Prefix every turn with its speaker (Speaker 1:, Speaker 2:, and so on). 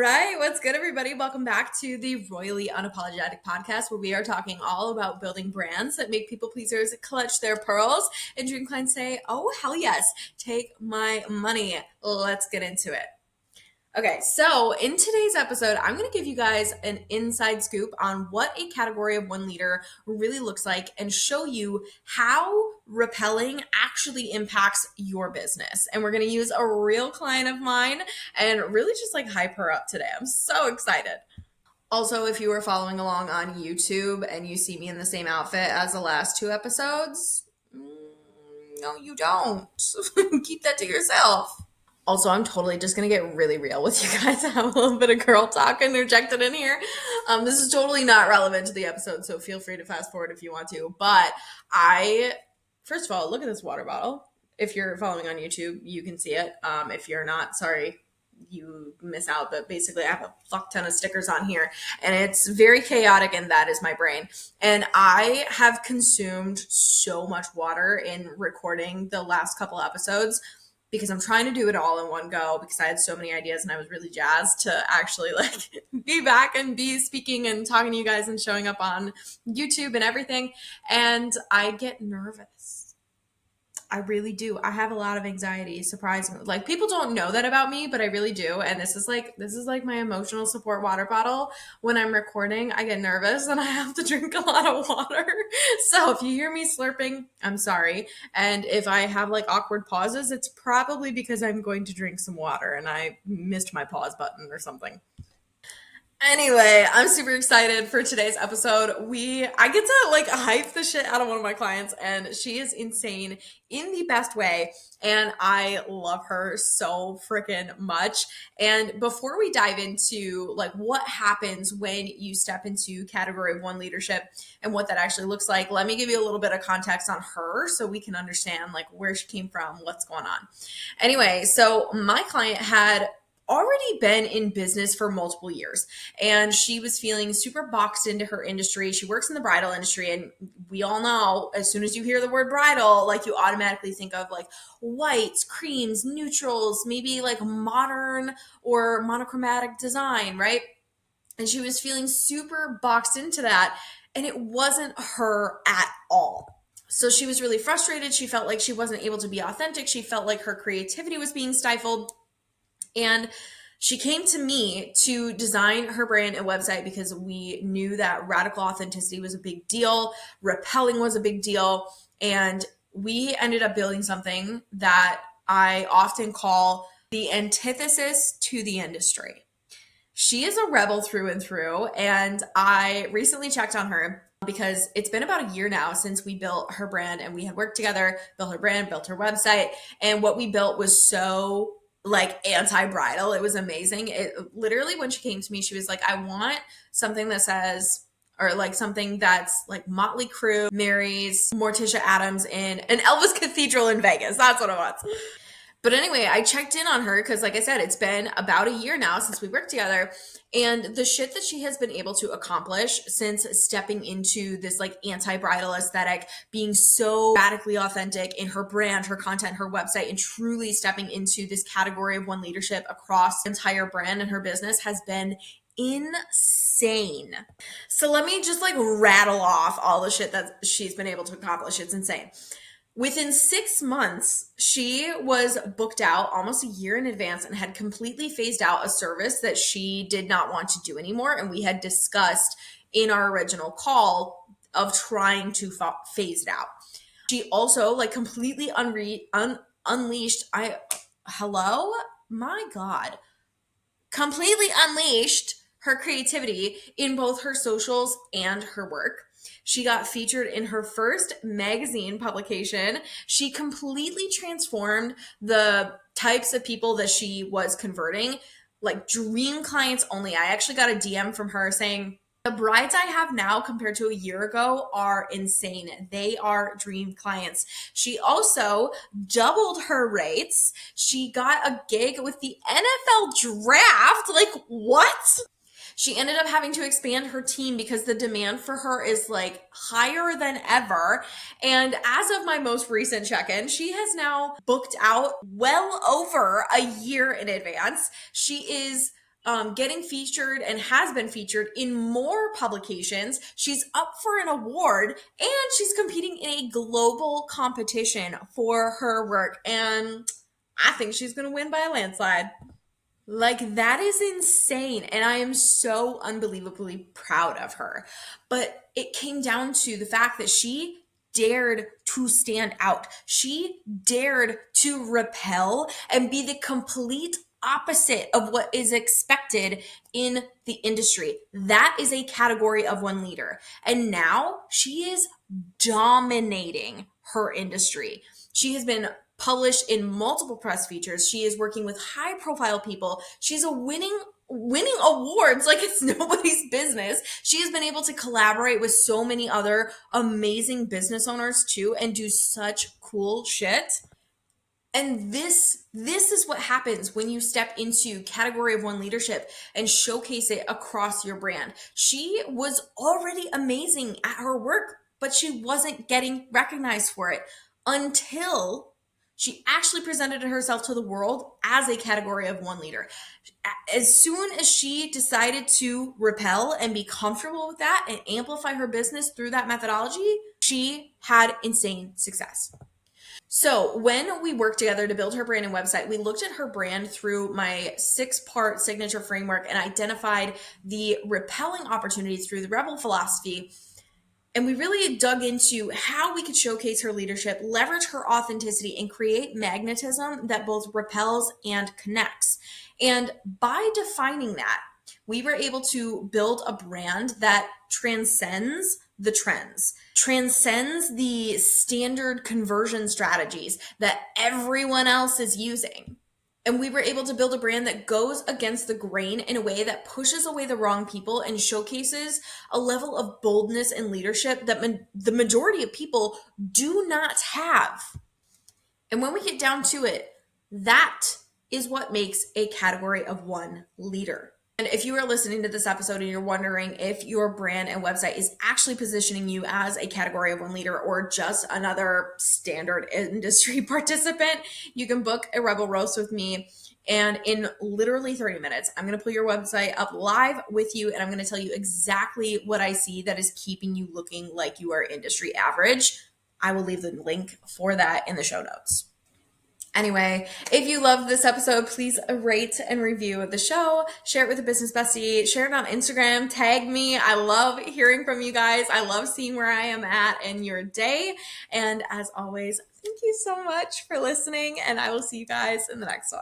Speaker 1: right, what's good, everybody? Welcome back to the Royally Unapologetic podcast, where we are talking all about building brands that make people pleasers clutch their pearls and dream clients say, "Oh, hell yes, take my money." Let's get into it. Okay, so in today's episode, I'm going to give you guys an inside scoop on what a category of one leader really looks like and show you how repelling actually impacts your business. And we're going to use a real client of mine and really just like hype her up today. I'm so excited. Also, if you were following along on YouTube and you see me in the same outfit as the last two episodes, no, you don't. Keep that to yourself. Also, I'm totally just going to get really real with you guys. I have a little bit of girl talk interjected in here. This is totally not relevant to the episode, so feel free to fast forward if you want to. But first of all, look at this water bottle. If you're following on YouTube, you can see it. If you're not, sorry, you miss out. But basically, I have a fuck ton of stickers on here, and it's very chaotic, and that is my brain. And I have consumed so much water in recording the last couple episodes, because I'm trying to do it all in one go, because I had so many ideas and I was really jazzed to actually like be back and be speaking and talking to you guys and showing up on YouTube and everything. And I get nervous. I really do. I have a lot of anxiety, surprisingly. Like, people don't know that about me, but I really do. And this is like my emotional support water bottle. When I'm recording, I get nervous and I have to drink a lot of water. So if you hear me slurping, I'm sorry. And if I have like awkward pauses, it's probably because I'm going to drink some water and I missed my pause button or something. Anyway, I'm super excited for today's episode. I get to like hype the shit out of one of my clients, and she is insane in the best way. And I love her so freaking much. And before we dive into like what happens when you step into category one leadership and what that actually looks like, let me give you a little bit of context on her so we can understand like where she came from, what's going on. Anyway, so my client had already been in business for multiple years, and she was feeling super boxed into her industry. She works in the bridal industry, and we all know as soon as you hear the word bridal, like you automatically think of like whites, creams, neutrals, maybe like modern or monochromatic design, right? And she was feeling super boxed into that, and it wasn't her at all. So she was really frustrated. She felt like she wasn't able to be authentic. She felt like her creativity was being stifled. And she came to me to design her brand and website because we knew that radical authenticity was a big deal. Repelling was a big deal. And we ended up building something that I often call the antithesis to the industry. She is a rebel through and through. And I recently checked on her because it's been about a year now since we built her brand, and we had worked together, built her brand, built her website. And what we built was so like anti-bridal. It was amazing. It literally, when she came to me, she was like, I want something that says, or like something that's like Motley Crue marries Morticia Adams in an Elvis Cathedral in Vegas. That's what it was. But anyway, I checked in on her because, like I said, it's been about a year now since we worked together. And the shit that she has been able to accomplish since stepping into this like anti-bridal aesthetic, being so radically authentic in her brand, her content, her website, and truly stepping into this category of one leadership across the entire brand and her business has been insane. So let me just like rattle off all the shit that she's been able to accomplish. It's insane. Within 6 months, she was booked out almost a year in advance and had completely phased out a service that she did not want to do anymore. And we had discussed in our original call of trying to phase it out. She also like completely unleashed. My God, completely unleashed her creativity in both her socials and her work. She got featured in her first magazine publication. She completely transformed the types of people that she was converting, like dream clients only. I actually got a DM from her saying, the brides I have now compared to a year ago are insane. They are dream clients. She also doubled her rates. She got a gig with the NFL draft. Like, what? She ended up having to expand her team because the demand for her is like higher than ever. And as of my most recent check-in, she has now booked out well over a year in advance. She is getting featured and has been featured in more publications. She's up for an award and she's competing in a global competition for her work. And I think she's going to win by a landslide. Like, that is insane. And I am so unbelievably proud of her. But it came down to the fact that she dared to stand out. She dared to repel and be the complete opposite of what is expected in the industry. That is a category of one leader. And now she is dominating her industry. She has been published in multiple press features. She is working with high profile people. She's a winning awards like it's nobody's business. She has been able to collaborate with so many other amazing business owners too and do such cool shit. And this is what happens when you step into category of one leadership and showcase it across your brand. She was already amazing at her work, but she wasn't getting recognized for it until she actually presented herself to the world as a category of one leader. As soon as she decided to repel and be comfortable with that and amplify her business through that methodology, she had insane success. So when we worked together to build her brand and website, we looked at her brand through my 6-part signature framework and identified the repelling opportunities through the rebel philosophy. And we really dug into how we could showcase her leadership, leverage her authenticity, and create magnetism that both repels and connects. And by defining that, we were able to build a brand that transcends the trends, transcends the standard conversion strategies that everyone else is using. And we were able to build a brand that goes against the grain in a way that pushes away the wrong people and showcases a level of boldness and leadership that the majority of people do not have. And when we get down to it, that is what makes a category of one leader. And if you are listening to this episode and you're wondering if your brand and website is actually positioning you as a category of one leader or just another standard industry participant, you can book a Rebel Roast with me. And in literally 30 minutes, I'm going to pull your website up live with you. And I'm going to tell you exactly what I see that is keeping you looking like you are industry average. I will leave the link for that in the show notes. Anyway, if you love this episode, please rate and review the show. Share it with a business bestie. Share it on Instagram. Tag me. I love hearing from you guys. I love seeing where I am at in your day. And as always, thank you so much for listening. And I will see you guys in the next one.